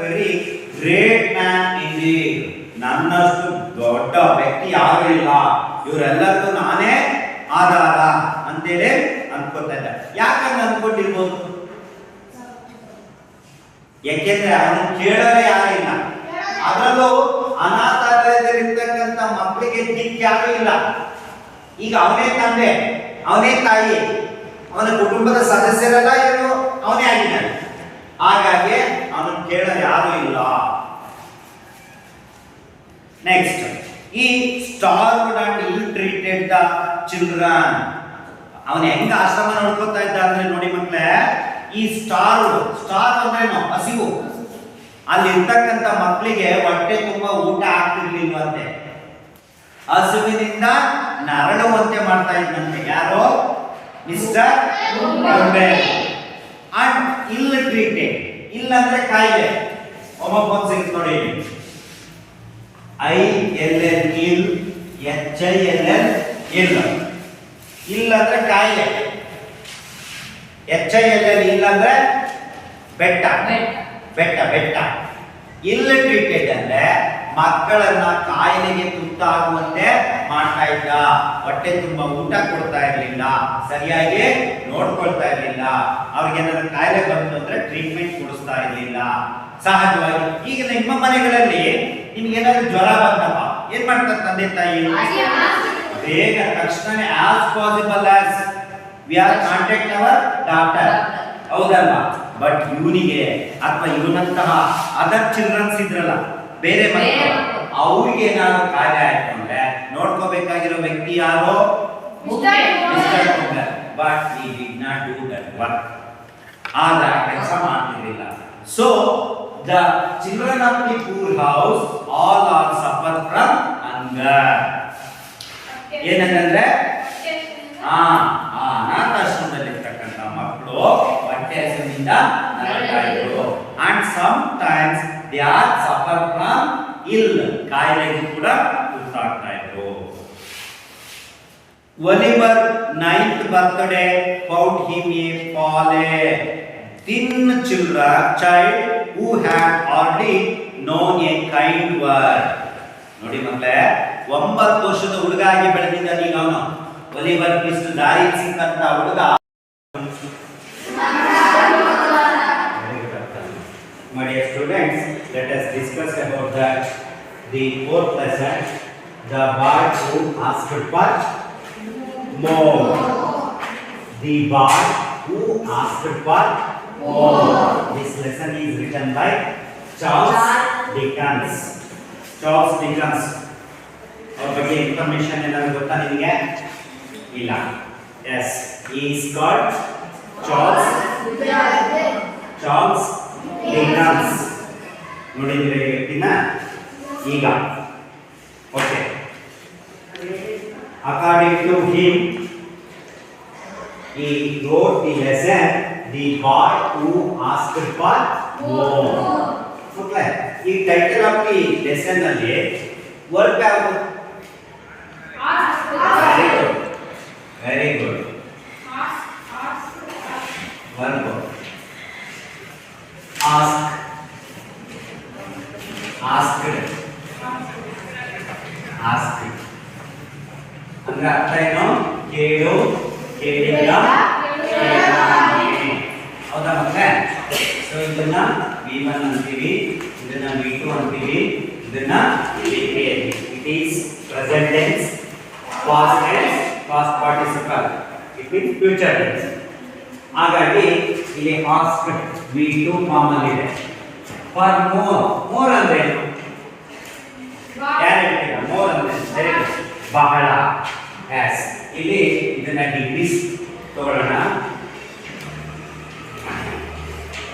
Very great man indeed. ನನ್ನಷ್ಟು ದೊಡ್ಡ ವ್ಯಕ್ತಿ ಯಾರು ಇಲ್ಲ, ಇವರೆಲ್ಲರಿಗೂ ನಾನೇ ಆಧಾರ ಅಂತೇಳಿ ಅನ್ಕೋತಾ ಇದ್ದ. ಯಾಕಂತ ಅನ್ಕೊಂಡಿರ್ಬೋದು? ಯಾಕೆಂದ್ರೆ ಅವನು ಕೇಳೋದೇ ಯಾರಿಲ್ಲ. ಅದರಲ್ಲೂ ಅನಾಥಾಲಯದಲ್ಲಿರ್ತಕ್ಕಂಥ ಮಕ್ಕಳಿಗೆ ದಿಕ್ಕು ಯಾರು ಇಲ್ಲ. ಈಗ ಅವನೇ ತಂದೆ, ಅವನೇ ತಾಯಿ, ಅವನ ಕುಟುಂಬದ ಸದಸ್ಯರೆಲ್ಲ ಏನು ಅವನೇ ಆಗಿದ್ದಾನೆ. ಹಾಗಾಗಿ ಅವನು ಕೇಳೋದು ಯಾರು ಇಲ್ಲ. ನೆಕ್ಸ್ಟ್, ಈ starved and ill treated the children. ಅವನು ಹೆಂಗ ಆಶ್ರಮ ನೋಡ್ಕೊತಾ ಇದ್ದ ಅಂದ್ರೆ ನೋಡಿ ಮಕ್ಕಳೇ, ಈ ಸ್ಟಾರ್ ಅಂದ್ರೇನು? ಹಸಿವು. ಅಲ್ಲಿ ಇರ್ತಕ್ಕಂಥ ಮಕ್ಕಳಿಗೆ ಹೊಟ್ಟೆ ತುಂಬಾ ಊಟ ಆಗ್ತಿರ್ಲಿಲ್ವಂತೆ. ಹಸುವಿನಿಂದ ನರಳುವಂತೆ ಮಾಡ್ತಾ ಇದ್ದಂತೆ. ಯಾರೋ? ಮಿಸ್ಟರ್ ಅಂಡ್ ಇಲ್ ಟ್ರೀಟೆಡ್. ಇಲ್ಲ ಅಂದ್ರೆ ಕಾಯಿಲೆ. ಒಮ್ಮೊಬ್ಬ ಸಿಗುತ್ತೆ ನೋಡಿ, ILL ಇಲ್, HILL ಇಲ್ಲ. ಇಲ್ಲ ಅಂದ್ರೆ ಕಾಯಿಲೆ. HILL ಇಲ್ಲ ಅಂದ್ರೆ ಬೆಟ್ಟ. ಇಲ್ ಟ್ರೀಟೆಡ್ ಅಂದ್ರೆ ಮಕ್ಕಳನ್ನ ಕಾಯಿಲೆಗೆ ತುತ್ತಾಗುವಂತೆ ಮಾಡ್ತಾ ಇದ್ದ. ಹೊಟ್ಟೆ ತುಂಬಾ ಊಟ ಕೊಡ್ತಾ ಇರ್ಲಿಲ್ಲ, ಸರಿಯಾಗಿ ನೋಡ್ಕೊಳ್ತಾ ಇರ್ಲಿಲ್ಲ. ಅವ್ರಿಗೆ ಏನಾದ್ರು ಕಾಯಿಲೆ ಬಂತು ಅಂದ್ರೆ ಟ್ರೀಟ್ಮೆಂಟ್ ಕೊಡಿಸ್ತಾ ಇರ್ಲಿಲ್ಲ. ಸಹಜವಾಗಿ ಈಗ ನಿಮ್ಮ ಮನೆಗಳಲ್ಲಿ ನಿಮ್ಗೆ ಏನಾದ್ರು ಜ್ವರ ಬಂದಪ್ಪ ಏನ್ ಮಾಡ್ತಾರೆ ತಂದೆ ತಾಯಿ? ಬೇಗ ತಕ್ಷಣ as possible as we are contact our doctor, ಹೌದಲ್ವಾ? ಬಟ್ ಇವನಿಗೆ ಅಥವಾ ಇವನಂತಹ ಅದರ್ ಚಿಲ್ಡ್ರನ್ಸ್ ಇದ್ರಲ್ಲ, ಬೇರೆ ಮಕ್ಕಳು, ಅವ್ರಿಗೆ ಏನಾದ್ರು ಕಾಯಿಲೆ ಆಯ್ತು ಅಂದ್ರೆ ನೋಡ್ಕೋಬೇಕಾಗಿರೋ ವ್ಯಕ್ತಿ ಯಾರೋ? But he did not do that work. ಆದ್ರೆ ಕೆಲಸ ಮಾಡ್ತಿರ್ಲಿಲ್ಲ. So the children of the poor house all are suffer from hunger. ಏನಂದ್ರೆ ಅನಾಥಾಶ್ರಮದಲ್ಲಿರ್ತಕ್ಕಂಥ ಮಕ್ಕಳು ಹೊಟ್ಟೆ ಹಸಿವಿನಿಂದ ನರಳ್ತಾ ಇದ್ರು. And sometimes they are suffer from ill, ಕಾಯಿಲೆಗೂ ಕೂಡ ತುತ್ತಾಗ್ತಾ ಇದ್ರು. Oliver 9th birthday found him a fallen thin child who had already known a kind word. ನೋಡಿ ಮಕ್ಕಳೇ, 9 ವರ್ಷದ ಹುಡುಗ ಆಗಿ ಬೆಳೆದಿದ್ದಾನೆ ಈಗ ಅವನು. ಒಲಿವರ್ ಟ್ವಿಸ್ಟ್ ದಾರಿ ಸಿಕ್ಕಂತ ಹುಡುಗ. My dear students, let us discuss about the fourth lesson, the boy who asked for more. The boy who asked for more. This lesson is written by Charles Dickens. ಅವ್ರ ಬಗ್ಗೆ information ಏನಾದ್ರು ಗೊತ್ತಾ ನಿಮಗೆ? ಇಲ್ಲ. Yes, he is called Charles Dickens. ನೋಡಿದ್ರೆ ವ್ಯಕ್ತಿನ ಈಗ. Okay, according to him, he wrote the lesson The Boy Who Asked for More. Okay, ಈ ಟೈಟಲ್ ಆಫ್ ದಿ ಲೆಸನ್ ಅಲ್ಲಿ ವರ್ಕ್ ಯಾವುದು? Very good. ವರ್ಕ್ ಆಸ್ಕ್ ಅಂದ್ರೆ ಅರ್ಥ ಏನು? ಕೇಳು, ಕೇಳಿಲ್ಲ, ಹೌದಾ ಮಕ್ಕಳೇ? ಸೊ ಇದನ್ನ V1 ಅಂತೀವಿ, ಇದನ್ನ V2 ಅಂತೀವಿ, ಇದನ್ನ V3 ಅಂತೀವಿ. It is present tense, past tense, past participle, it means future tense. ಹಾಗಾಗಿ ಇಲ್ಲಿ ಆಸ್ಕ್ V2 ಫಾರ್ಮ್ ಅಲ್ಲಿ ಇದೆ. ಫಾರ್ ಮೋರ್ ಅಂದ್ರೆ ಏನು? ಯಾರು ಹೇಳ್ತೀರಾ? ಮೋರ್ ಅಂದ್ರೆ ಬಹಳ. ಎಸ್, ಇಲ್ಲಿ ಇದನ್ನ ಡಿಗ್ರೀಸ್ ತಗೊಳ್ಳೋಣ.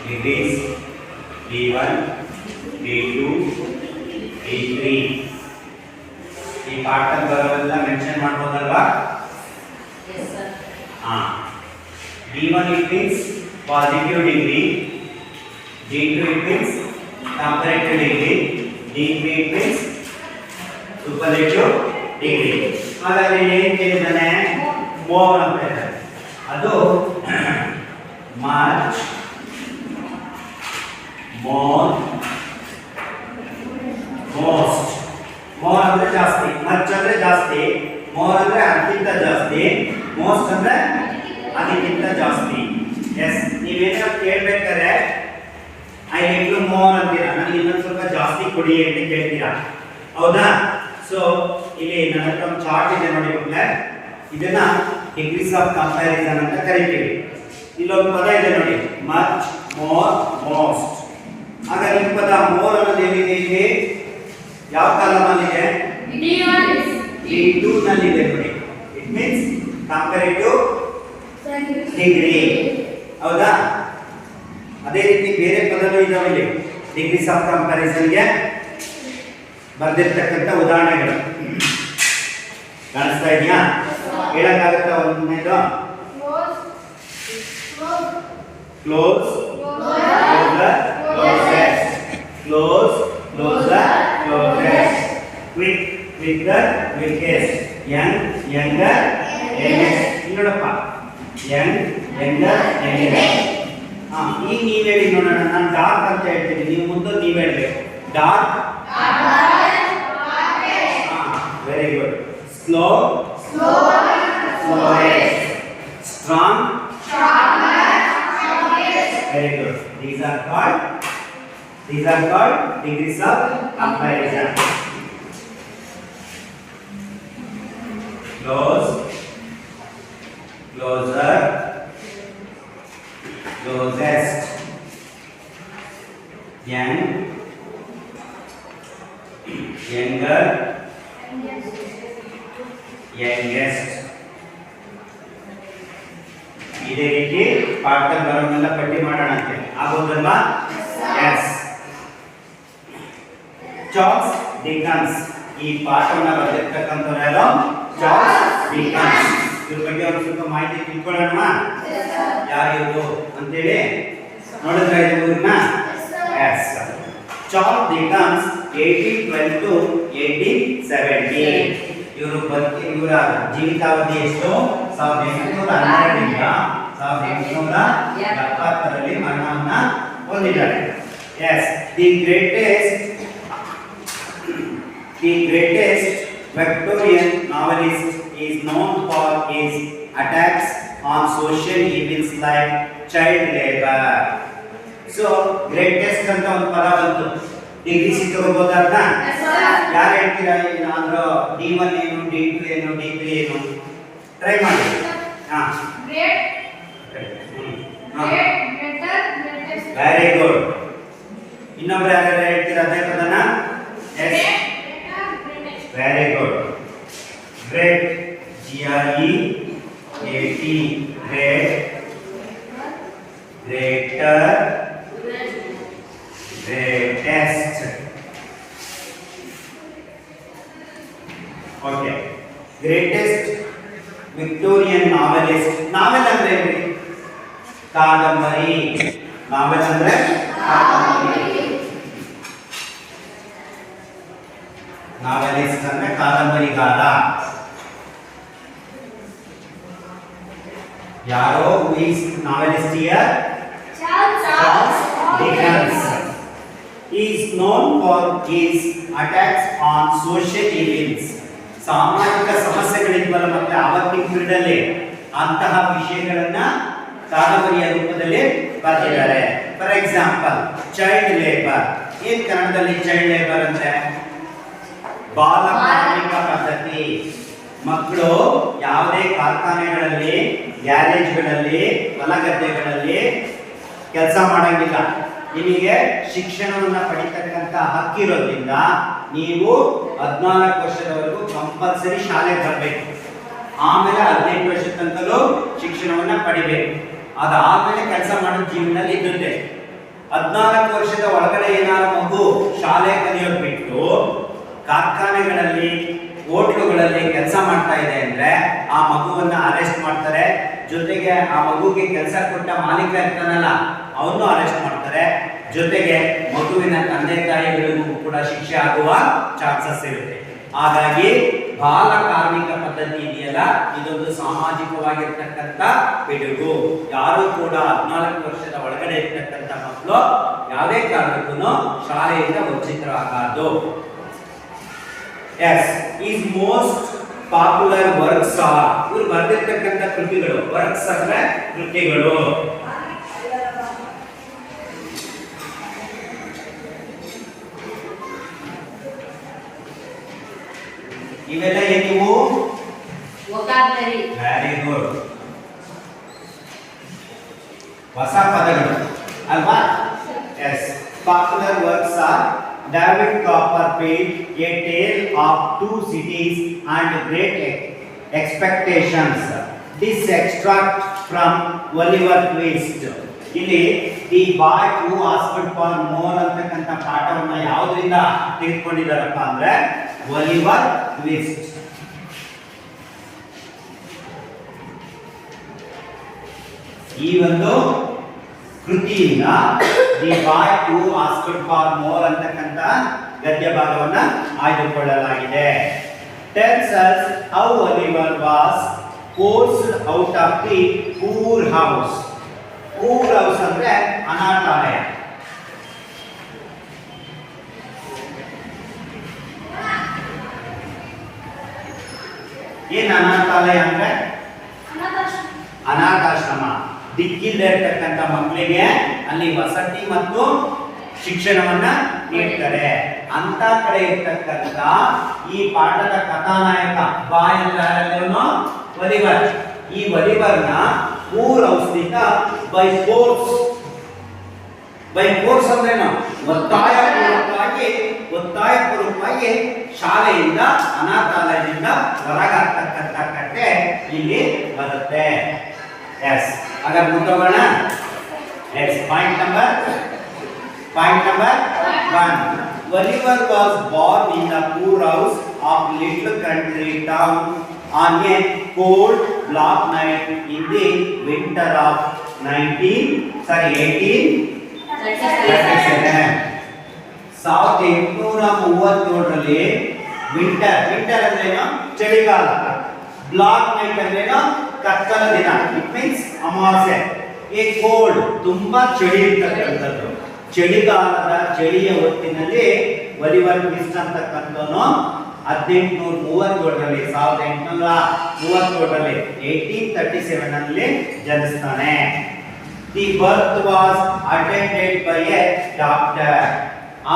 Degrees V1, V2, V3. ಈ ಪಾಠದ ಬರೋದೆಲ್ಲ mention ಮಾಡ್ಬೋದಲ್ವಾ? V1 it means positive degree, V2 it means comparative degree, D3 it means superlative degree. ಹಾಗಾದ್ರೆ ಏನು ಕೇಳಿದಾನೆ? ಮೋರ್ ಅಂತ ಹೇಳ್ತಾರೆ. ಅದು ಮಚ್, more, ಅಂದ್ರೆ ಜಾಸ್ತಿ, ಮಚ್ ಅಂದ್ರೆ ಜಾಸ್ತಿ, ಮೋರ್ ಅಂದ್ರೆ ಅದಕ್ಕಿಂತ ಜಾಸ್ತಿ, ಮೋಸ್ಟ್ ಅಂದ್ರೆ ಅದಕ್ಕಿಂತ ಜಾಸ್ತಿ. ಎಸ್, ನೀವೇನಾದ್ರು ಕೇಳ್ಬೇಕಾದ್ರೆ ಐ ನೀಡ್ ಟು ಮೋರ್ ಅಂತೀರಾ, ನನಗೆ ಇನ್ನೊಂದು ಸ್ವಲ್ಪ ಜಾಸ್ತಿ ಕೊಡಿ ಅಂತ ಕೇಳ್ತೀರಾ, ಹೌದಾ? ಸೊ ಇಲ್ಲಿ ನನ್ನ ಹತ್ರ ಒಂದು ಚಾರ್ಟ್ ಇದೆ ನೋಡಿ ಮಕ್ಕಳೇ, ಇದನ್ನ ಡಿಗ್ರೀಸ್ ಆಫ್ ಕಂಪ್ಯಾರಿಸನ್ ಅಂತ ಕರಿತೀವಿ. ಇಲ್ಲೊಂದು ಪದ ಇದೆ ನೋಡಿ, ಮಚ್, ಮೋರ್, ಮೋಸ್ಟ್. ಆಗ ಈ ಪದ ಮೋರ್ ಅನ್ನೋದು ಎಲ್ಲಿದೆ? ಇಲ್ಲಿ ಯಾವ ಕಾಲಮ್ ಅಲ್ಲಿ ಇದೆ? D2 ನಲ್ಲಿ ಇದೆ ನೋಡಿ. ಇಟ್ ಮೀನ್ಸ್ ಕಂಪ್ಯಾರಿಟಿವ್ ಡಿಗ್ರಿ, ಹೌದಾ? ಅದೇ ರೀತಿ ಬೇರೆ ಪದಗಳು ಇದಾವೆ ಇಲ್ಲಿ ಡಿಗ್ರೀಸ್ ಆಫ್ ಕಂಪ್ಯಾರಿಸನ್ ಗೆ ಬರ್ದಿರ್ತಕ್ಕಂಥ ಉದಾಹರಣೆಗಳು ಕಾಣಿಸ್ತಾ ಇದೆಯಾ? ಹೇಳಕ್ಕಾಗತ್ತಾ? ಒಂದನೇದು close, closer, closest, close, closer, closest, quick, quicker, quickest, young, younger, youngest. ನೋಡಪ್ಪ, ಯಂಗ್, ಯಂಗರ್, ಯಂಗೆಸ್ಟ್. ಈಗ ನೀವ್ ಹೇಳಿ ನೋಡೋಣ. ನಾನು ಡಾರ್ಕ್ ಅಂತ ಹೇಳ್ತೀನಿ, ನೀವು ಮುಂದೆ ನೀವ್ ಹೇಳ್ಬೇಕು. Dark, very good. Slow, slowest. Strong, very good. These are called degrees of comparison. Close, closer, closest, young, younger, youngest. ಇದೇ ರೀತಿ ಪಾಠದಲ್ಲಿ ಬರೋನ್ನೆಲ್ಲ ಪಟ್ಟಿ ಮಾಡೋಣ ಅಂತೆ, ಆಗೋದಲ್ವಾ? ಎಸ್. ಚಾರ್ಲ್ಸ್ ಡಿಕನ್ಸ್ ಈ ಪಾಠವನ್ನ ಬರೆದಿರ್ತಕ್ಕಂಥವ್ರು ಯಾರು? Charles Dickens. ಇದ್ರ ಬಗ್ಗೆ ಒಂದು ಸ್ವಲ್ಪ ಮಾಹಿತಿ ತಿಳ್ಕೊಳ್ಳೋಣ. ಯಾರು ಇವರು ಅಂತೇಳಿ ನೋಡಿದ್ರೆ ಇವ್ರನ್ನ? ಎಸ್. Charles Dickens 1812 to 1870. ಇವರ ಜೀವಿತಾವಧಿ ಎಷ್ಟು? 1812ರಿಂದ 1870ರಲ್ಲಿ ಮರಣವನ್ನ ಹೊಂದಿದ್ದಾರೆ. Yes. The greatest Victorian novelist is known for his attacks on social evils like child labor. So greatest ಅಂತ ಒಂದು ಪದ ಬಂತು, ಡಿಗ್ರಿ ಸಿಕ್ಕೋಬಹುದಾದ? ಯಾರು ಹೇಳ್ತೀರಾ? ಅಂದ್ರೆ D1 ಏನು, D2 ಏನು, D3 ಏನು? ಟ್ರೈ ಮಾಡಿ. Very good. ಇನ್ನೊಬ್ರು ಯಾರು ಹೇಳ್ತೀರಾ ಅದೇ ಪದನ? Yes, very good. Great, GREAT, great, greater, greatest. Okay. Greatest Victorian novelist. Novel ಅಂದ್ರೆ ಏನ್ರಿ? ಕಾದಂಬರಿ. ನಾವೆಲ್ ಅಂದ್ರೆ ಕಾದಂಬರಿ. ನಾವೆಲಿಸ್ಟ್ ಅಂದ್ರೆ ಕಾದಂಬರಿಗಾರ. ಯಾರೋ is novelist here? Charles Dickens. He is known for his attacks on social evils. ಸಾಮಾಜಿಕ ಸಮಸ್ಯೆಗಳಿದ್ವಲ್ಲ ಮತ್ತೆ ಆವತ್ತಿನ ಪೀರಿಯಡಲ್ಲಿ ಅಂತಹ ವಿಷಯಗಳನ್ನ ಕಾದಂಬರಿಯ ರೂಪದಲ್ಲಿ ಬರೆದಿದ್ದಾರೆ. For example child labour. ಏನ್ ಕನ್ನಡದಲ್ಲಿ ಚೈಲ್ಡ್ ಲೇಬರ್ ಅಂದ್ರೆ? ಬಾಲ ಕಾರ್ಮಿಕ ಪದ್ಧತಿ. ಮಕ್ಕಳು ಯಾವುದೇ ಕಾರ್ಖಾನೆಗಳಲ್ಲಿ, ಗ್ಯಾರೇಜ್ಗಳಲ್ಲಿ, ಹೊಲಗದ್ದೆಗಳಲ್ಲಿ ಕೆಲಸ ಮಾಡಂಗಿಲ್ಲ. ನಿಮಗೆ ಶಿಕ್ಷಣವನ್ನ ಪಡಿತಕ್ಕಂತ ಹಕ್ಕಿರೋದ್ರಿಂದ ನೀವು 14 ವರ್ಷದವರೆಗೂ ಕಂಪಲ್ಸರಿ ಶಾಲೆಗೆ ಬರಬೇಕು. ಆಮೇಲೆ 18 ವರ್ಷದ ತನಕಲೂ ಶಿಕ್ಷಣವನ್ನ ಪಡಿಬೇಕು. ಅದಾದ್ಮೇಲೆ ಕೆಲಸ ಮಾಡೋ ಜೀವನದಲ್ಲಿ ಇದ್ದುತ್ತೆ. 14 ವರ್ಷದ ಒಳಗಡೆ ಏನಾದ್ರು ಮಗು ಶಾಲೆ ಕಲಿಯೋದು ಬಿಟ್ಟು ಕಾರ್ಖಾನೆಗಳಲ್ಲಿ, ಹೋಟ್ಲುಗಳಲ್ಲಿ ಕೆಲಸ ಮಾಡ್ತಾ ಇದೆ ಅಂದ್ರೆ ಆ ಮಗುವನ್ನ ಅರೆಸ್ಟ್ ಮಾಡ್ತಾರೆ. ಜೊತೆಗೆ ಆ ಮಗುಗೆ ಕೆಲಸ ಕೊಟ್ಟ ಮಾಲೀಕ ಇರ್ತಾನಲ್ಲ ಅವನು ಅರೆಸ್ಟ್ ಮಾಡ್ತಾರೆ. ಜೊತೆಗೆ ಮಗುವಿನ ತಂದೆ ತಾಯಿಗಳಿಗೂ ಕೂಡ ಶಿಕ್ಷೆ ಆಗುವ ಚಾನ್ಸಸ್ ಇರುತ್ತೆ. ಹಾಗಾಗಿ ಬಾಲ ಕಾರ್ಮಿಕ ಪದ್ಧತಿ ಇದೆಯಲ್ಲ, ಇದೊಂದು ಸಾಮಾಜಿಕವಾಗಿರ್ತಕ್ಕಂಥ ಪಿಡುಗು. ಯಾರು ಕೂಡ 14 ವರ್ಷದ ಒಳಗಡೆ ಇರ್ತಕ್ಕಂಥ ಮಕ್ಕಳು ಯಾವುದೇ ಕಾರಣಕ್ಕೂ ಶಾಲೆಯಿಂದ ವಂಚಿತರಾಗಬಾರದು. Yes his most popular works are, ಇವರು ಬರೆದಿರ್ತಕ್ಕಂಥ ಕೃತಿಗಳು, ವರ್ಕ್ಸ್ ಅಂದ್ರೆ ಕೃತಿಗಳು. ಇವೆಲ್ಲ ಏನಿವು? ವೊಕ್ಯಾಬ್ಯುಲರಿ. ವೆರಿ ಗುಡ್, ಹೊಸ ಪದಗಳು ಅಲ್ವಾ? Yes, popular works are David Copperfield, A Tale of Two Cities and Great Expectations. This extract from Oliver Twist. ಇಲ್ಲಿ the boy who asked for more ಅಂತಕ್ಕಂಥ ಪಾಠವನ್ನ ಯಾವುದರಿಂದ ತೆಗೆದುಕೊಂಡಿದ್ದಾರಪ್ಪ ಅಂದ್ರೆ ಒಲಿವರ್ ಟ್ವಿಸ್ಟ್. ಈ ಒಂದು ಕೃತಿಯಿಂದ the boy who asked for more ಅಂತಕ್ಕಂಥ ಗದ್ಯ ಭಾಗವನ್ನ ಆಯ್ದುಕೊಳ್ಳಲಾಗಿದೆ. Tells us how Oliver was forced out of the poor house. Poor house ಅಂದ್ರೆ ಅನಾಥಾಲಯ. ಏನ್ ಅನಾಥಾಲಯ ಅಂದ್ರೆ? ಅನಾಥಾಶ್ರಮ. ದಿಕ್ಕಿಲ್ಲದೆ ಇರ್ತಕ್ಕಂಥ ಮಕ್ಕಳಿಗೆ ಅಲ್ಲಿ ವಸತಿ ಮತ್ತು ಶಿಕ್ಷಣವನ್ನ ನೀಡ್ತಾರೆ. ಅಂತ ಕಡೆ ಇರ್ತಕ್ಕಂಥ ಈ ಪಾಠದ ಕಥಾನಾಯಕ ಬಾಯ್ ಅಂತ ಒಲಿವರ್. ಈ ಒಲಿವರ್ನ ಪೂರ್ ಔಷಧಿಕ ಬೈ ಫೋರ್ಸ್ ಅಂದ್ರೇನು? ಒತ್ತಾಯಪೂರ್ವಕವಾಗಿ ಶಾಲೆಯಿಂದ ಅನಾಥಾಲಯದಿಂದ ಹೊರಗಾಗ್ತಕ್ಕಂಥ ಕಥೆ ಇಲ್ಲಿ ಬರುತ್ತೆ. ಎಸ್, ಹಾಗಾದ್ರೆ ಮುಂದೋಗೋಣ. Yes, point number 1. Oliver was born in the poor house of little country town on a cold black night in the winter of 1837. 1837ರಲ್ಲಿ ವಿಂಟರ್ ಅಂದ್ರೇನು? ಚಳಿಗಾಲ. ಬ್ಲಾಕ್ ನೈಟ್ ಅಂದ್ರೇನು? ಕತ್ತಲ ದಿನ. ಇಟ್ ಮೀನ್ಸ್ ಅಮಾವಾಸ್ಯೆ. ಎ ಕೋಲ್ಡ್, ತುಂಬಾ ಚಳಿ ಇರ್ತಕ್ಕಂಥದ್ದು. ಚಳಿಗಾಲದ ಚಳಿಯ ಹೊತ್ತಿನಲ್ಲಿ ಒಲಿವರ್ ಟ್ವಿಸ್ಟ್ ಅಂತಕ್ಕಂಥವನು 1837ರಲ್ಲಿ 1837ರಲ್ಲಿ ಜನಿಸ್ತಾನೆ. The birth was attended by a doctor.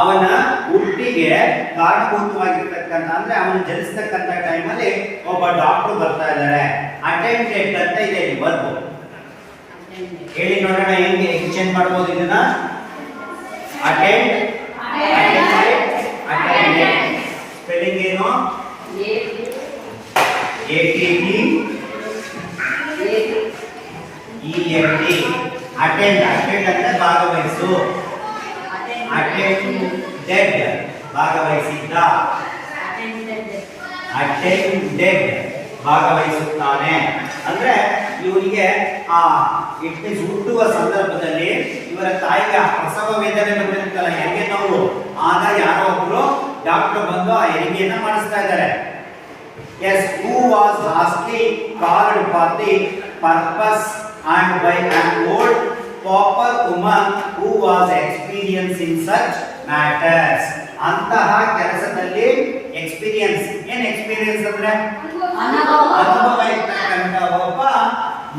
ಅವನ ಹುಟ್ಟಿಗೆ ಕಾರಣಭೂತವಾಗಿರ್ತಕ್ಕಂಥ ಅಂದ್ರೆ ಅವನು ಜನಿಸ್ತಕ್ಕಂಥ ಟೈಮಲ್ಲಿ ಒಬ್ಬ ಡಾಕ್ಟರ್ ಬರ್ತಾ ಇದ್ದಾರೆ. ಅಟೆಂಡೆಡ್ ಅಂತ ಇದೆ ಇಲ್ಲಿ ವರ್ಬ್. ಹೇಳಿ ನೋಡೋಣ ಹೆಂಗೆ ಎಕ್ಸ್ಚೇಂಜ್ ಮಾಡ್ಬೋದು ಇದನ್ನ? ಅಟೆಂಡ್, ಸ್ಪೆಲ್ಲಿಂಗ್ ಏನು? ATTEND. ಅಟೆಂಡ್ ಅಂದ್ರೆ ಭಾಗವಹಿಸು. ಅಟೆಂಡೆಡ್ ಭಾಗವಹಿಸಿದ್ದ. ಅಟೆಂಡೆಡ್ ಭಾಗವಹಿಸುತ್ತಾನೆ ಅಂದ್ರೆ ಇವರಿಗೆ ಇಟ್ ಮೀನ್ಸ್ ಹುಟ್ಟುವ ಸಂದರ್ಭದಲ್ಲಿ ಇವರ ತಾಯಿಗೆ ಪ್ರಸವ ವೇದನೆ ಬಂದಿರುತ್ತಲ್ಲ, ಹೆರಿಗೆ ನೋವು. ಆಗ ಯಾರೋ ಒಬ್ರು ಡಾಕ್ಟರ್ ಬಂದು ಆ ಹೆರಿಗೆಯನ್ನ ಮಾಡಿಸ್ತಾ ಇದ್ದಾರೆ. Yes, who was hastily called for the purpose and by an old pauper woman who was experience in such matters. ಅಂತಹ ಕೆಲಸದಲ್ಲಿ ಎಕ್ಸ್ಪೀರಿಯನ್ಸ್. ಏನ್ ಎಕ್ಸ್ಪೀರಿಯನ್ಸ್ ಅಂದ್ರೆ? ಅನುಭವ ಇರ್ತಕ್ಕಂಥ ಒಬ್ಬ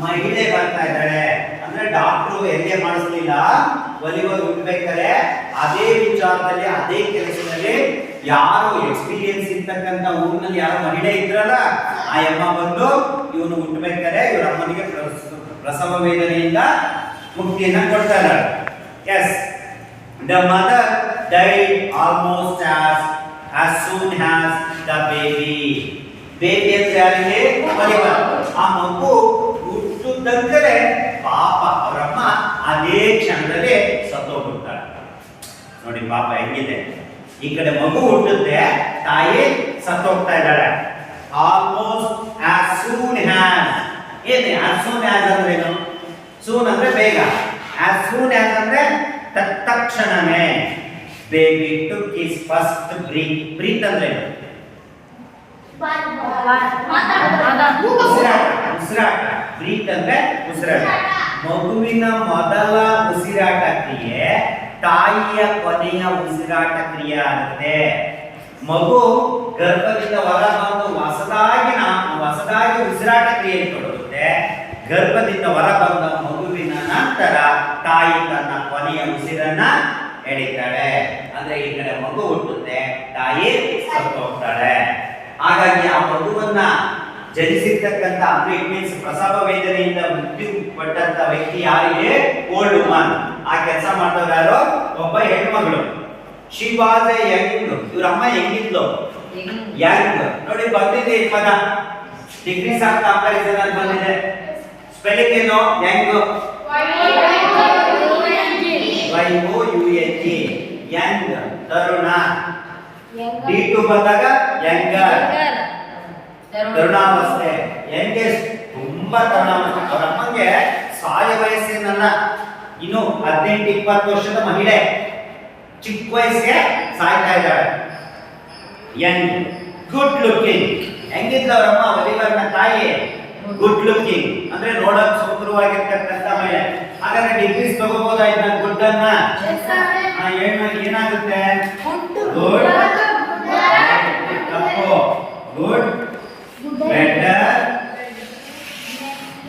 ಮಹಿಳೆ ಬರ್ತಾ ಇದ್ದಾಳೆ. ಅಂದ್ರೆ ಡಾಕ್ಟ್ರು ಹೆರಿಗೆ ಮಾಡಿಸ್ಲಿಲ್ಲ, ಒಲಿವರ್ ಹುಟ್ಟಬೇಕಾದ್ರೆ ಅದೇ ವಿಚಾರದಲ್ಲಿ ಅದೇ ಕೆಲಸದಲ್ಲಿ ಯಾರು ಎಕ್ಸ್ಪೀರಿಯನ್ಸ್ ಇರ್ತಕ್ಕಂಥ ಊರಿನಲ್ಲಿ ಯಾರು ಮಹಿಳೆ ಇದ್ರಲ್ಲ, ಆ ಅಮ್ಮ ಬಂದು ಇವನು ಹುಟ್ಟಬೇಕಾದ್ರೆ ಇವ್ರ ಅಮ್ಮನಿಗೆ ಪ್ರಸವ ವೇದನೆಯಿಂದ ಮುಕ್ತಿಯನ್ನ ಕೊಡ್ತಾ ಇದ್ದಾಳೆ. Yes, the mother died almost as soon as the baby. Baby ಅಂದ್ರೆ ಯಾರಿಗೆ? ಒಲಿವರ್. ಆ ಮಗು ಹುಟ್ಟುತ್ತಂತೆ ಪಾಪ ಅವರಮ್ಮ ಅದೇ ಕ್ಷಣದಲ್ಲಿ ಸತ್ತೋಗ್ಬಿಡ್ತಾಳೆ. ನೋಡಿ ಪಾಪ ಹೆಂಗಿದೆ. ಈ ಕಡೆ ಮಗು ಹುಟ್ಟುತ್ತೆ, ತಾಯಿ ಸತ್ತೋಗ್ತಾ ಇದ್ದಾಳೆ. Almost as soon as. ಏನೇ as soon as ಅಂದ್ರೆ ಏನು? ಸೂನ್ ಅಂದ್ರೆ ಬೇಗ, as soon as ಅಂದ್ರೆ ತತ್ಕ್ಷಣವೇ. Baby took his first breath ಅಂದ್ರೆ ಏನು? ಉಸಿರಾಟ. ಬ್ರೀತ್ ಅಂದ್ರೆ ಉಸಿರಾಟ. ಮಗುವಿನ ಮೊದಲ ಉಸಿರಾಟ ಕ್ರಿಯೆ ತಾಯಿಯ ಕೊನೆಯ ಉಸಿರಾಟ ಕ್ರಿಯೆ ಆಗುತ್ತೆ. ಮಗು ಗರ್ಭದಿಂದ ಹೊರ ಬಂದು ಹೊಸದಾಗಿ ಉಸಿರಾಟ ಕ್ರಿಯೆಯಲ್ಲಿ ತೊಡಗುತ್ತೆ. ಗರ್ಭದಿಂದ ಹೊರ ಬಂದ ಮಗುವಿನ ನಂತರ ತಾಯಿ ತನ್ನ ಕೊನೆಯ ಉಸಿರನ್ನ ಎಳಿತಾಳೆ. ಅಂದ್ರೆ ಈ ಕಡೆ ಮಗು ಹುಟ್ಟುತ್ತೆ, ತಾಯಿ ಸತ್ತು ಹೋಗ್ತಾಳೆ. ಹಾಗಾಗಿ ಆ ಮಗುವನ್ನ ಜನಿಸಿರ್ತಕ್ಕಂಥ ಅಂದ್ರೆ ಇಟ್ ಮೀನ್ಸ್ ಪ್ರಸವ ವೇದನೆಯಿಂದ ಮೃತ್ಯು ಪಟ್ಟಂತ ವ್ಯಕ್ತಿ ಯಾರಿಗೆ? Old woman. ಆ ಕೆಲಸ ಮಾಡಿದವರು ಯಾರು? ಒಬ್ಬ ಹೆಣ್ಮಗಳು. She was A Young. ಇವ್ರ ಅಮ್ಮ ಹೆಂಗಿದ್ಲು? ಯಂಗ್. ನೋಡಿ ಬಂದಿದೆ ಈ ಪದ, ಡಿಗ್ರೀಸ್ ಆಫ್ ಕಂಪ್ಯಾರಿಸನ್ ಅಲ್ಲಿ ಬಂದಿದೆ. ಸ್ಪೆಲ್ಲಿಂಗ್ ಏನು? ಯಂಗ್. YOUNG. ಯಂಗ್, ತರುಣ. D2 ಬಂದಾಗ ಯಂಗರ್, ತರುಣಾವಸ್ಥೆ. ಯಂಗೆಸ್ಟ್, ತುಂಬಾ ತರುಣಾವಸ್ಥೆ. ಅವರ ಅಮ್ಮಂಗೆ ಸಾಯ ವಯಸ್ಸಿನಲ್ಲ, ಇನ್ನು 18-20 ವರ್ಷದ ಮಹಿಳೆ, ಚಿಕ್ಕ ವಯಸ್ಸಿಗೆ ಸಾಯ್ತಾ ಇದ್ದಾಳೆ. Young, good looking. ಹೆಂಗಿದ್ಲ ಅವರಮ್ಮ? ಒಲಿವರ್ನ ತಾಯಿ ಗುಡ್ ಲುಕಿಂಗ್ ಅಂದ್ರೆ ನೋಡಕ್ ಸುಂದರವಾಗಿರ್ತಕ್ಕಂಥ ಮಹಿಳೆ. ಹಾಗಾದ್ರೆ ಡಿಗ್ರೀಸ್ ತಗೋಬಹುದಾಯ್ತು ಗುಡ್ ಅನ್ನ. ಏನಾಗುತ್ತೆ? ಗುಡ್, ತಪ್ಪು. Good, better,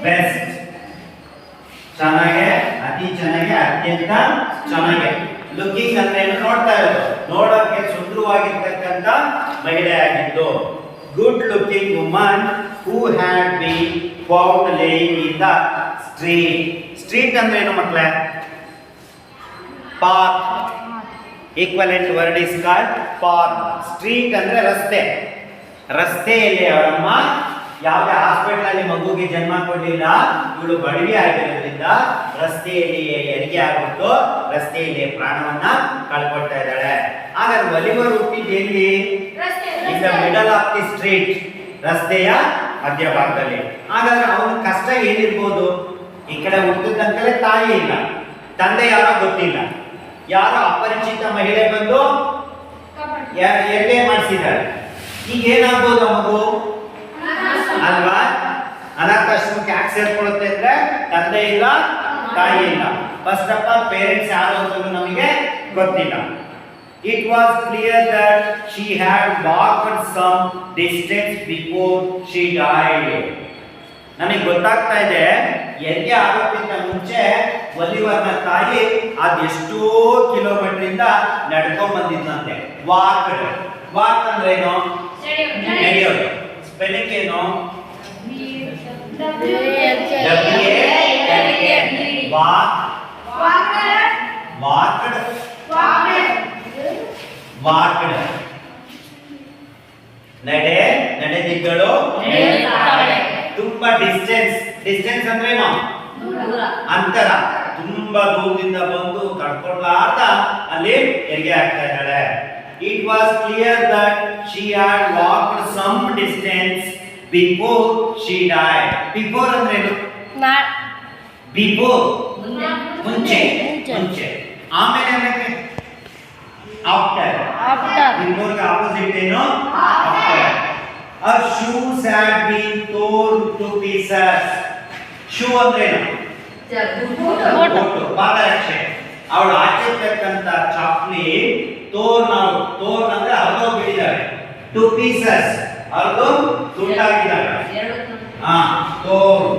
best. ಚೆನ್ನಾಗೆ, ಅತಿ ಚೆನ್ನಾಗೆ, ಅತ್ಯಂತ ಚೆನ್ನಾಗೆ. ಲುಕಿಂಗ್ ಅಂದ್ರೆ ಏನು? ನೋಡ್ತಾ ಇರೋದು, ನೋಡೋಕೆ ಸುಂದರವಾಗಿರ್ತಕ್ಕಂಥ ಮಹಿಳೆ ಆಗಿದ್ದು. Good looking woman who had been found laying in the street. Street ಅಂದ್ರೆ ಏನು ಮಕ್ಕಳೇ? Park. Equivalent word is called park. Street ಅಂದ್ರೆ ರಸ್ತೆ. ರಸ್ತೆಯಲ್ಲಿ ಅವರಮ್ಮ ಯಾವುದೇ ಹಾಸ್ಪಿಟಲ್ ಅಲ್ಲಿ ಮಗುಗೆ ಜನ್ಮ ಕೊಡಲಿಲ್ಲ. ಇವಳು ಬಡವಿ ಆಗಿರೋದ್ರಿಂದ ರಸ್ತೆಯಲ್ಲಿ ಹೆರಿಗೆ ಆಗ್ಬಿಟ್ಟು ರಸ್ತೆಯಲ್ಲಿ ಪ್ರಾಣವನ್ನ ಕಳ್ಕೊಳ್ತಾ ಇದ್ದಾಳೆ. ಹಾಗಾದ್ರೆ ಒಲಿವರ್ ಹುಟ್ಟಿದ್ದು ಎಲ್ಲಿ? In the middle of the street, ರಸ್ತೆಯ ಮಧ್ಯಭಾಗದಲ್ಲಿ. ಹಾಗಾದ್ರೆ ಅವನ ಕಷ್ಟ ಏನಿರ್ಬೋದು? ಈ ಕಡೆ ಹುಟ್ಟಿದಂತಲೇ ತಾಯಿ ಇಲ್ಲ, ತಂದೆ ಯಾರೋ ಗೊತ್ತಿಲ್ಲ, ಯಾರೋ ಅಪರಿಚಿತ ಮಹಿಳೆ ಬಂದು ಹೆರಿಗೆ ಮಾಡಿಸಿದ್ದಾಳೆ. ಈಗ ಏನಾಗ್ಬೋದು ಮಗು? ಅಲ್ವಾ? ಅನಾಥಾಶ್ರಮಕ್ಕೆ ಯಾಕೆ ಸೇರ್ಕೊಳ್ಳುತ್ತೆ ಅಂದ್ರೆ ತಂದೆ ಇಲ್ಲ, ತಾಯಿ ಇಲ್ಲ. ಫಸ್ಟ್ ಆಫ್ ಆಲ್ ಪೇರೆಂಟ್ಸ್ ಯಾರು ಅಂತ ನಮಗೆ ಗೊತ್ತಿಲ್ಲ. It was clear that she had walked some distance before she died. ನನಗೆ ಗೊತ್ತಾಗ್ತಾ ಇದೆ ಹೆರಿಗೆ ಆಗೋಕ್ಕಿಂತ ಮುಂಚೆ ಒಲಿವರ್ನ ತಾಯಿ ಅದೆಷ್ಟೋ ಕಿಲೋಮೀಟರ್ ಇಂದ ನಡ್ಕೊಂಡ್ ಬಂದಿದ್ದಂತೆ. ವಾಕ್ಡ್. ವಾಕ್ ಅಂದ್ರೆ ಏನು? ನಡೆಯೋದು. ಸ್ಪೆಲ್ಲಿಂಗ್ ಏನು? ವಾಕ್ಡ್. ನಡೆದಿದ್ದಳು. ತುಂಬಾ ಡಿಸ್ಟೆನ್ಸ್. ಡಿಸ್ಟೆನ್ಸ್ ಅಂದ್ರೆ ಏನು? ಅಂತರ. ತುಂಬಾ ದೂರದಿಂದ ಬಂದು ಕಡ್ಕೊಳ್ಳಾರ್ದ ಅಲ್ಲಿ ಹೆರಿಗೆ ಆಗ್ತಾ ಇದ್ದಾಳೆ. It was clear that she had walked some distance before she died. Before ಅಂದ್ರೆ ಏನು? Before ಮುಂಚೆ. ಆಮೇಲೆ ಏನಕ್ಕೆ? After. Before ಗೆ ಆಪೋಸಿಟ್ ಏನು? After. Her shoes had been torn to pieces. Shoe ಅಂದ್ರೆ ಏನು? ಪಾದರಕ್ಷೆ. ಅವಳು ಹಾಕಿರ್ತಕ್ಕಂಥ ಚಪ್ಪಲಿ ತೋರ್ನ್ ಅಂದ್ರೆ ಹರಿದು ಬಿಟ್ಟಿದ್ದಾರೆ. 2 pieces ಹರಿದು ತುಂಡಾಗಿದ್ದಾರೆ. ತೋರ್ನ್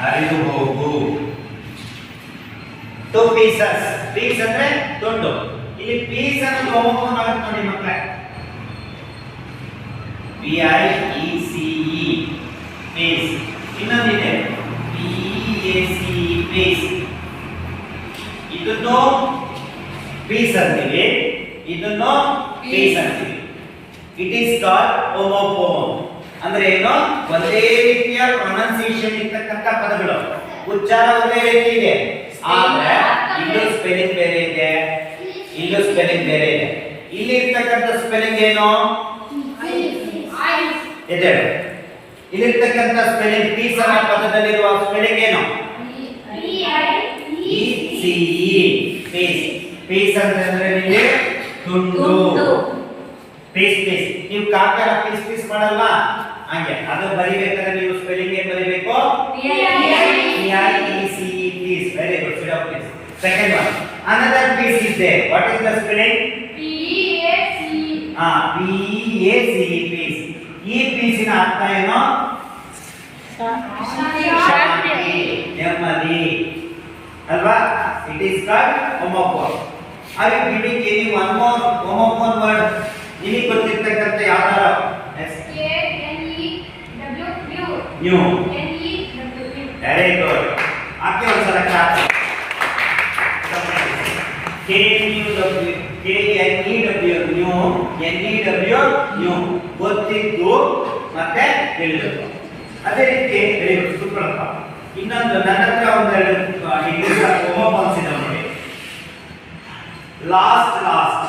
ಹರಿದು ಹೋಗು. 2 pieces. ಪೀಸ್ ಅಂದ್ರೆ ತುಂಡು. ಇಲ್ಲಿ ಪೀಸ್ ಅನ್ನೋದು ಹೋಮೋಫೋನ್ ಆಗುತ್ತೆ ನೋಡಿ ಮಕ್ಕಳೇ. PIECE piece. ಇನ್ನೊಂದಿದೆ PACE ಪೀಸ್. ಇದನ್ನು ಪೀಸ್ ಅಂತೀವಿ, ಇದನ್ನು ಪೀಸ್ ಅಂತೀವಿ. It is called homophone. ಅಂದ್ರೆ ಏನು? ಒಂದೇ ರೀತಿಯ ಪ್ರೊನೌನ್ಸಿಯೇಷನ್ ಇರ್ತಕ್ಕಂಥ ಪದಗಳು, ಉಚ್ಚಾರ ಒಂದೇ ರೀತಿ ಇದೆ, ಆದ್ರೆ ಇಲ್ಲೂ ಸ್ಪೆಲ್ಲಿಂಗ್ ಬೇರೆ ಇದೆ, ಇಲ್ಲೂ ಸ್ಪೆಲ್ಲಿಂಗ್ ಬೇರೆ ಇದೆ. ಇಲ್ಲಿ ಇರ್ತಕ್ಕಂಥ ಸ್ಪೆಲ್ಲಿಂಗ್ ಏನು? ಇದೆ. ಇಲ್ಲಿರ್ತಕ್ಕಂಥ ಸ್ಪೆಲ್ಲಿಂಗ್ ಪೀಸ್ ಅನ್ನೋ ಪದದಲ್ಲಿರುವ ಸ್ಪೆಲ್ಲಿಂಗ್ ಏನು? PIECE piece. ಪೀಸ್ ಅಂದ್ರೆ ಇಲ್ಲಿ ತುಂಡು. ಪೀಸ್. ನೀವು ಕಾಗದ ಪೀಸ್ ಮಾಡಲ್ವಾ? ಹಾಗೆ ಅದು ಬರಿಬೇಕಾದ್ರೆ ನೀವು ಸ್ಪೆಲ್ಲಿಂಗ್ ಏನು ಬರಿಬೇಕು? PIECE piece. Very good. Sit down please. Second one. Another piece is there. What is the spelling? P-E-A-C-E. P-E-A-C-E piece. ಈ ಪೀಸಿನ ಅರ್ಥ ಏನು? ಶಾಂತಿ, ನೆಮ್ಮದಿ ಅಲ್ವಾ? It is called homophone. Are you giving any one more homophone word? ನಿಮಗೆ ಗೊತ್ತಿರ್ತಕ್ಕಂಥ ಯಾವ್ದಾರ? K-N-E-W-U. New. N-E-W-U. Very good. आपके ಒಂದ್ಸಲ class K-N-E-W ಗೊತ್ತಿದ್ದು ಮತ್ತೆ ತಿಳಿದು. ಅದೇ ರೀತಿ ಸೂತ್ರಪ್ಪ. ಇನ್ನೊಂದು ನನ್ನ ಹತ್ರ ಒಂದೆರಡು ಇಂಗ್ಲಿಷ್ ಹೋಮೋಫೋನ್ಸ್ ಇದೆ ನೋಡಿ. ಲಾಸ್ಟ್ LAST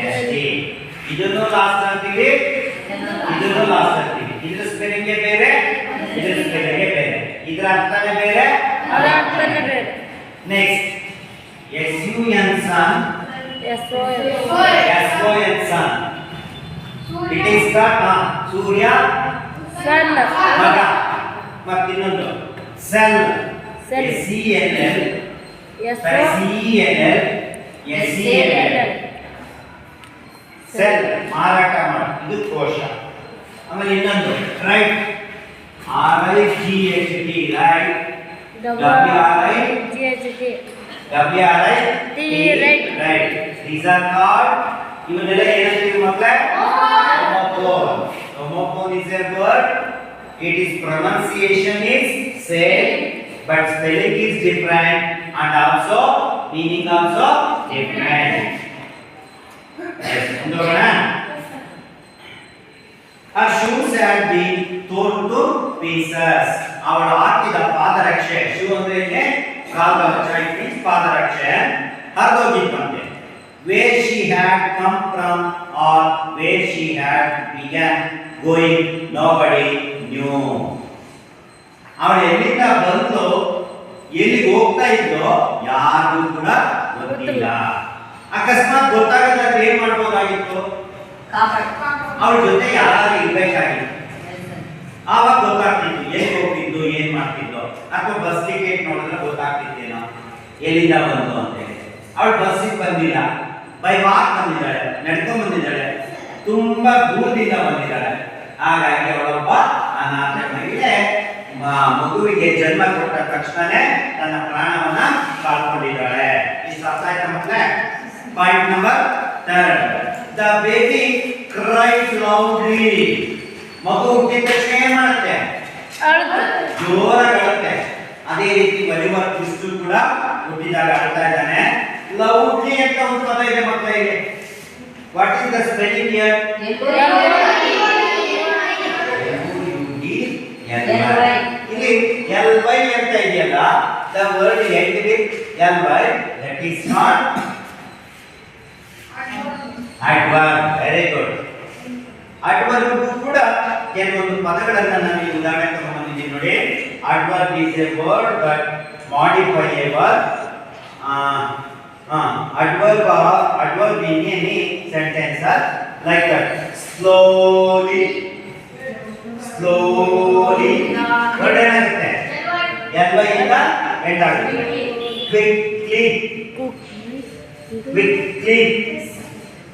LOST ಇದನ್ನು ಲಾಸ್ಟ್ ಅಂತೀವಿ, ಇದನ್ನು ಲಾಸ್ಟ್ ಅಂತೀವಿ. ಇದ್ರ ಸ್ಪೆಲ್ಲಿಂಗ್ ಬೇರೆ, ಇದ್ರ ಸ್ಪೆಲ್ಲಿಂಗ್ ಬೇರೆ, ಇದರ ಅರ್ಥನೇ ಬೇರೆ, ಅದರ ಅರ್ಥನೇ ಬೇರೆ. Next SUN sun, SON sun. It is called ಸೂರ್ಯ ಮಗ. ಮತ್ತಿನ್ನೊಂದು ಸೆಲ್ SELL ಸೆಲ್ ಮಾರಾಟ ಮಾಡಿ, ಇದು ಕೋಶ. ಆಮೇಲೆ ಇನ್ನೊಂದು right RIGHT right WRIT right. These are called, ಇವನ್ನೆಲ್ಲ ಏನಂತೀವಿ ಮಕ್ಕಳೇ? Homophone is a word. It is pronunciation is same but spelling is different and also meaning also different. Yes, understand? Her shoes had been torn to pieces. ಅವಳ ಹಾಕಿದ ಪಾದರಕ್ಷೆ, shoe ಅಂದ್ರೆ ಏನು? ಪಾದರಕ್ಷೆ, it means ಪಾದರಕ್ಷೆ ಹರಿದೋಗಿತ್ತಂತೆ. Where she had come from or where she had began going, nobody knew. ಅವಳು ಎಲ್ಲಿಂದ ಬಂದು ಎಲ್ಲಿಗೆ ಹೋಗ್ತಾ ಇದ್ದೋ ಯಾರಿಗೂ ಕೂಡ ಗೊತ್ತಿಲ್ಲ. ಅಕಸ್ಮಾತ್ ಗೊತ್ತಾಗದ್ರೆ ಏನ್ ಮಾಡ್ಬೋದಾಗಿತ್ತು? ಅವಳ ಜೊತೆ ಯಾರು ಇರ್ಬೇಕಾಗಿತ್ತು, ಆವಾಗ ಗೊತ್ತಾಗ್ತಿತ್ತು ಎಲ್ಲಿ ಹೋಗ್ತಿದ್ದು, ಏನ್ ಮಾಡ್ತಿದ್ದೋ. ಅಥವಾ ಬಸ್ ಟಿಕೆಟ್ ನೋಡಿದ್ರೆ ಗೊತ್ತಾಗ್ತಿತ್ತೇನೋ ಎಲ್ಲಿಂದ ಬಂದು ಅಂತೇಳಿ. ಅವಳು ಬಸ್ಸಿಗೆ ಬಂದಿಲ್ಲ, ಬೈ ವಾಕ್ ಬಂದಿದ್ದಾಳೆ, ನಡ್ಕೊಂಡ್ ಬಂದಿದ್ದಾಳೆ, ತುಂಬಾ ದೂರದಿಂದ ಬಂದಿದ್ದಾಳೆ. ಹಾಗಾಗಿ ಅವಳೊಬ್ಬ ಅನಾಥ ಮಹಿಳೆ ಮಗುವಿಗೆ ಜನ್ಮ ಕೊಟ್ಟ ತಕ್ಷಣನೇ ತನ್ನ ಪ್ರಾಣವನ್ನ ಕಳ್ಕೊಂಡಿದ್ದಾಳೆ. ಇಷ್ಟು ಅರ್ಥ ಆಯ್ತಾ ಮಕ್ಕಳೇ? Point number 3. The baby cried loudly. ಮಗು ಹುಟ್ಟಿದ ತಕ್ಷಣ ಏನ್ ಮಾಡುತ್ತೆ? ಜೋರಾಗಿ ಅಳುತ್ತೆ. ಅದೇ ರೀತಿ ಒಲಿವರ್ ಕ್ರಿಸ್ಟು ಕೂಡ ಹುಟ್ಟಿದಾಗ ಅಳ್ತಾ ಇದ್ದಾನೆ. ಲೌಡ್ಲಿ ಅಂತ ಒಂದು ಪದ ಇದೆ ಮಕ್ಕಳಿಗೆ. What is the spelling here? ಇಲ್ಲಿ LY ಅಂತ ಇದೆಯಲ್ಲ, the word end with LY, that is not adverb. Very good. adverb ಕೂಡ ಕೆಲವೊಂದು ಪದಗಳನ್ನು ನಾನು ಉದಾಹರಣೆ ತಗೊಂಡಿದ್ದೀನಿ ನೋಡಿ. adverb is a word that modify a verb. adverb in any sentence are like that. slowly word ಏನಾಗುತ್ತೆ? LY ಇಂದ ಎಂಡ್ ಆಗುತ್ತೆ. quickly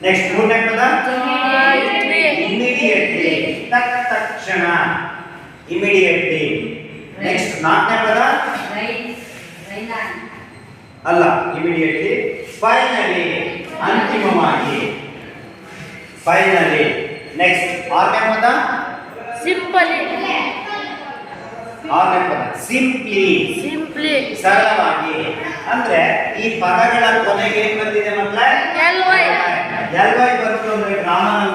next ಮೂರನೇ ಪದ immediately ತಕ್ಷಣ immediately. next ನಾಲ್ಕನೇ ಪದ ಅಲ್ಲ immediately. finally ಅಂತಿಮವಾಗಿ. finally. next ಆರನೇ ಪದ ಆರನೇ ಪದ ಸಿಂಪ್ಲಿ ಸರಳವಾಗಿ. ಅಂದ್ರೆ ಈ ಪದಗಳ ಕೊನೆಗೆ ಏನ್ ಬಂದಿದೆ ಮಕ್ಕಳೇ? LY ಬರುತ್ತೆ ಅಂದ್ರೆ ಗ್ರಾಮರ್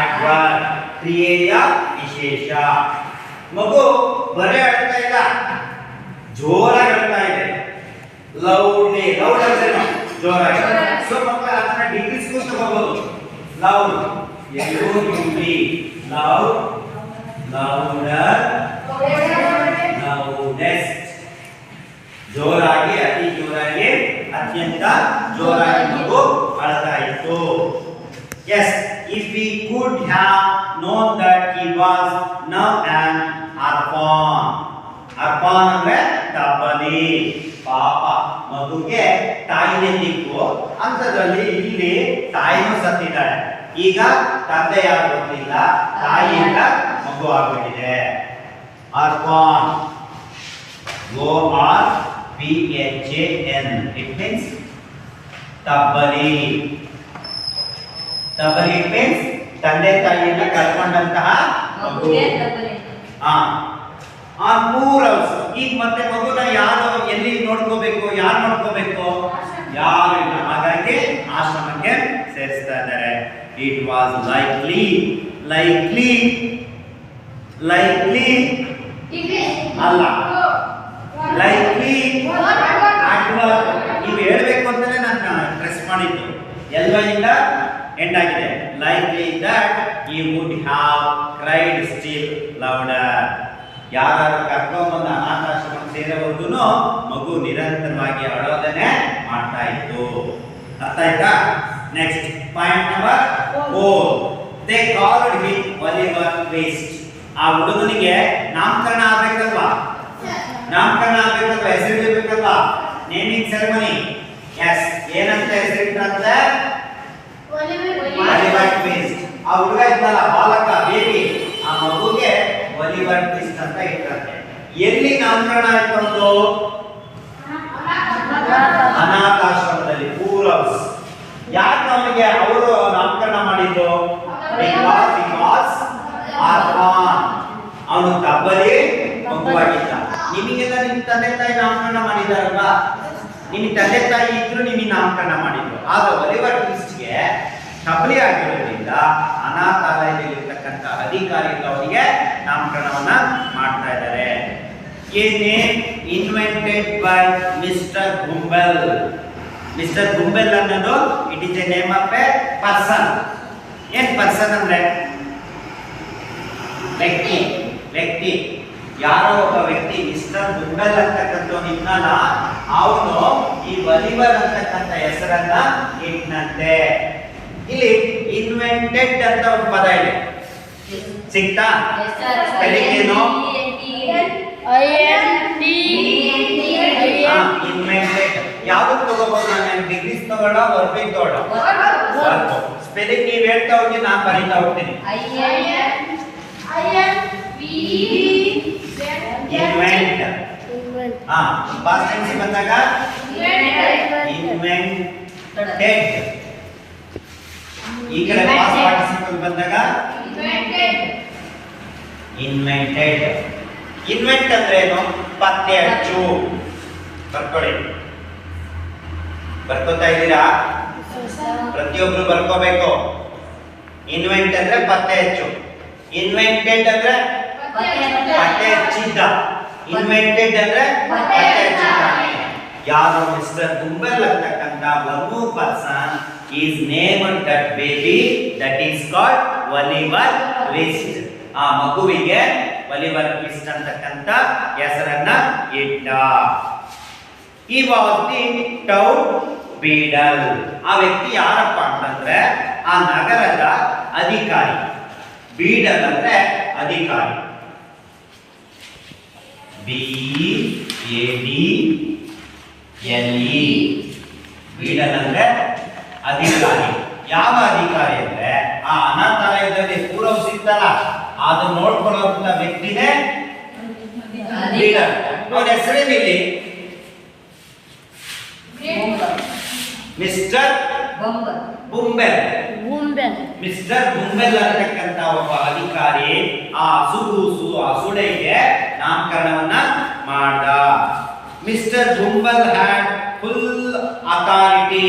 ಅಡ್ವರ್ಬ್, ಕ್ರಿಯೆಯ ವಿಶೇಷ. ಮಗು ಬರೇ ಅಳ್ತಾ ಇಲ್ಲ, ಜೋರಾಗಿ ಅಳ್ತಾ ಇದೆ. ಲೌಡ್ ಅಂದ್ರೆ ಜೋರಾಗಿ. ಸೊ ಮಕ್ಕಳ ಅದನ್ನ ಡಿಗ್ರೀಸ್ ತಗೋಬಹುದು. ಲೌಡ್ loudest ಜೋರಾಗಿ, ಅತಿ ಜೋರಾಗಿ, ಅತ್ಯಂತ ಜೋರಾಗಿ ಮಗು ಅಳ್ತಾ ಇತ್ತು. Yes, if we could have known that he was now an ಅರ್ಪಾನ್. ಅರ್ಪಾನ್ ಅಂದ್ರೆ ತಬ್ಬಲಿ. ಪಾಪ ಮಗುಗೆ ತಾಯಿನೇ ದಿಕ್ಕು ಅಂತದ್ರಲ್ಲಿ ಇಲ್ಲಿ ತಾಯಿನೂ ಸತ್ತಿದ್ದಾಳೆ. ಈಗ ತಂದೆ ಯಾರು ಗೊತ್ತಿಲ್ಲ, ತಾಯಿಯಿಂದ ಮಗು ಆಗ್ಬಿಟ್ಟಿದೆ. ಅರ್ಪಾನ್. ORPHAN. It means ತಬ್ಬಲಿ. ತಬ್ಬಲಿ ಮೀನ್ಸ್ ತಂದೆ ತಾಯಿಯಿಂದ ಕಳ್ಕೊಂಡಂತಹ ಮಗು. ಮೂರಲ್ಸ್. ಈಗ ಮತ್ತೆ ಮಗುನ ಯಾರು ಎಲ್ಲಿ ನೋಡ್ಕೋಬೇಕು, ಯಾರು ನೋಡ್ಕೋಬೇಕು? ಯಾರು ಇಲ್ಲ. ಹಾಗಾಗಿ ಆಶ್ರಮಕ್ಕೆ ಸೇರಿಸ್ತಾ ಇದ್ದಾರೆ. ಇಟ್ ವಾಸ್ ಲೈಕ್ಲಿ ಅಲ್ಲ, ಲೈಕ್ಲಿ ನೀವು ಹೇಳ್ಬೇಕು ಅಂತಾನೆ ನಾನು ಪ್ರೆಸ್ ಮಾಡಿದ್ದು. ಇಂದ ಎಂಡ್ ಆಗಿದೆ. Likely that he would have cried still louder. ಯಾರು ಕರ್ಕೊಂಡ್ಬಂದ ಅನಾಥಾಶ್ರಮಕ್ಕೆ ಸೇರೋವರೆಗೂ ಮಗು ನಿರಂತರವಾಗಿ ಅಳೋದನ್ನೇ ಮಾಡ್ತಾ ಇತ್ತು. ಅರ್ಥ ಆಯ್ತಾ? Next point number 4. They called him Oliver Twist. ಆ ಹುಡುಗನಿಗೆ ನಾಮಕರಣ ಆಗ್ಬೇಕಲ್ವಾ? ಹೆಸರಿಡಬೇಕಲ್ವಾ? Naming ceremony. ಎಸ್. ಏನಂತ ಹೆಸರಿಟ್ಟಂತೆ? Oliver twist. ಆ ಹುಡುಗ ಇದ್ದಲ್ಲ, ಬಾಲಕ, ಬೇಬಿ, ಆ ಮಗುಗೆ ಒಲಿವರ್ ಟ್ವಿಸ್ಟ್ ಅಂತ ಇಟ್ಟಂತೆ. ಎಲ್ಲಿ ನಾಮಕರಣ ಆಯ್ತು? ಒಂದು ಅನಾಥಾಶ್ರಮದಲ್ಲಿ. ಪೂರವ್ಸ್. ಯಾಕೆ ಅವನಿಗೆ ಅವರು ನಾಮಕರಣ ಮಾಡಿದ್ದು? ಬಿಕಾಸ್ ಆರ್ಫಾನ್. ಅವನು ತಬ್ಬಲಿ ಮಗುವಾಗಿದ್ದ. ನಿಮಗೆಲ್ಲ ನಿಮ್ಮ ತಂದೆ ತಾಯಿ ನಾಮಕರಣ ಮಾಡಿದಾರಲ್ವಾ? ನಿಮಗೆ ತಂದೆ ತಾಯಿ ಇದ್ರು ನಿಮಗೆ ನಾಮಕರಣ ಮಾಡಿದ್ರು. ಆದ್ರೆ ಒಲಿವರ್ ಟ್ವಿಸ್ಟ್ಗೆ ತಬ್ಬಲಿ ಆಗಿರೋದ್ರಿಂದ ಅನಾಥಾಲಯದಲ್ಲಿರ್ತಕ್ಕಂಥ ಅಧಿಕಾರಿಗಳು ಅವರಿಗೆ ನಾಮಕರಣವನ್ನ ಮಾಡ್ತಾ ಇದ್ದಾರೆ. A name invented by mister Gumbel. Mister Gumbel ಅನ್ನೋದು it is a name of a person. ಏನ್ ಪರ್ಸನ್ ಅಂದ್ರೆ? ವ್ಯಕ್ತಿ. ಯಾರೋ ಒಬ್ಬ ವ್ಯಕ್ತಿ ಮಿಸ್ಟರ್ ಗುಂಬೆಲ್ ಅಂತಕ್ಕಂಥವನಿದ್ನಲ್ಲ, ಅವನು ಈ ಒಲಿವರ್ ಅಂತಕ್ಕಂಥ ಹೆಸರನ್ನ ಇಟ್ನಂತೆ. ಇಲ್ಲಿ ಇನ್ವೆಂಟೆಡ್ ಅಂತ ಒಂದು ಪದ ಇದೆ, ಸಿಕ್ತಾ? ಸ್ಪೆಲ್ಲಿಂಗ್ ಏನು? ಇನ್ವೆಂಟೆಡ್. ಯಾವ್ದಕ್ಕೆ ತಗೋಬಹುದು? ನಾನು ಡಿಗ್ರೀಸ್ ತಗೊಳ್ಳ, ವರ್ಬಿಂಗ್ ತಗೊಳ್ಳ? ಸ್ಪೆಲ್ಲಿಂಗ್ ನೀವು ಹೇಳ್ತಾ ಹೋಗಿ, ನಾನು ಬರೀತಾ ಹೋಗ್ತೀನಿ. ಇನ್ವೆಂಟ್. ಪಾಸ್ಟ್ ಟೆನ್ಸ್ ಬಂದಾಗ ಇನ್ವೆಂಟೆಡ್. ಈ ಕಡೆ ಪಾಸ್ಟ್ ಪಾರ್ಟಿಸಿಪಲ್ ಬಂದಾಗ ಇನ್ವೆಂಟೆಡ್. ಇನ್ವೆಂಟ್ ಅಂದ್ರೆ ಏನು? ಪತ್ತೆ ಹಚ್ಚು. ಬರ್ಕೋತಾ ಇದ್ದೀರಾ? ಪ್ರತಿಯೊಬ್ರು ಬರ್ಕೋಬೇಕು. ಇನ್ವೆಂಟ್ ಅಂದ್ರೆ ಪತ್ತೆ ಹಚ್ಚು. ಇನ್ವೆಂಟೆಡ್ ಅಂದ್ರೆ ಪತ್ತೆ ಹಚ್ಚಿದ್ದ. ಇನ್ವೆಂಟೆಡ್ ಅಂದ್ರೆ ಪತ್ತೆ ಹಚ್ಚಿದ್ದಾನೆ. ಯಾರು? ಮಿಸ್ಟರ್ ಗುಂಬೆಲ್ ಅಂತಕ್ಕಂಥ ಒಂದು person is named that baby that is called Oliver twist. ಆ ಮಗುವಿಗೆ ಒಲಿವರ್ ಟ್ವಿಸ್ಟ್ ಅಂತಕ್ಕಂಥ ಹೆಸರನ್ನ ಇಟ್ಟ. He was the town beadle. ಆ ವ್ಯಕ್ತಿ ಯಾರಪ್ಪ ಅಂತಂದ್ರೆ ಆ ನಗರದ ಅಧಿಕಾರಿ. ಬೀಡಲ್ ಅಂದ್ರೆ ಅಧಿಕಾರಿ. BADLE. ಬೀಡಲ್ ಅಂದ್ರೆ ಅಧಿಕಾರಿ. ಯಾವ ಅಧಿಕಾರಿ ಅಂದ್ರೆ ಆ ಅನಾಥಾಲಯದಲ್ಲಿ ಪೂರವ್ ಸಿಗ್ತಲ್ಲ, ಅದು ನೋಡ್ಕೊಳ್ಳುವಂತ ವ್ಯಕ್ತಿನೇ ಬೀಡಲ್. ಅವನ ಹೆಸರೇನಿಲ್ಲಿ? Mister Gumbel. ಮಿಸ್ಟರ್ ಗುಂಬೆಲ್ ಅಂತಕ್ಕಂಥ ಒಬ್ಬ ಅಧಿಕಾರಿ ಆ ಹಸುಡೆಗೆ ನಾಮಕರಣವನ್ನ ಮಾಡ್ದ. Mister Gumbel had full authority.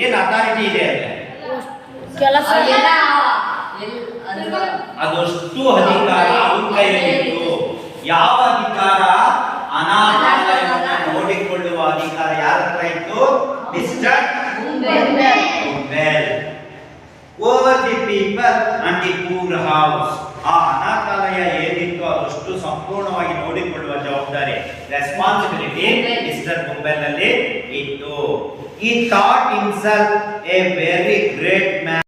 ಏನ್ ಅಥಾರಿಟಿ ಇದೆ ಅಂದ್ರೆ ಅದಷ್ಟು ಅಧಿಕಾರ ಅವನ ಕೈಯಲ್ಲಿತ್ತು. ಯಾವ ಅಧಿಕಾರ? ಅನಾಥಾಲಯವನ್ನ ನೋಡಿಕೊಳ್ಳುವ ಅಧಿಕಾರ ಯಾರ ಹತ್ರ ಇತ್ತು? Mister Gumbel. Over the people and the poor house. ಆ ಅನಾಥಾಲಯ ಏನಿತ್ತು ಅದಷ್ಟು ಸಂಪೂರ್ಣವಾಗಿ ನೋಡಿಕೊಳ್ಳುವ ಜವಾಬ್ದಾರಿ, ರೆಸ್ಪಾನ್ಸಿಬಿಲಿಟಿ ಮಿಸ್ಟರ್ ಗುಂಬೆಲ್ ಅಲ್ಲಿ ಇತ್ತು. He thought himself a very great man.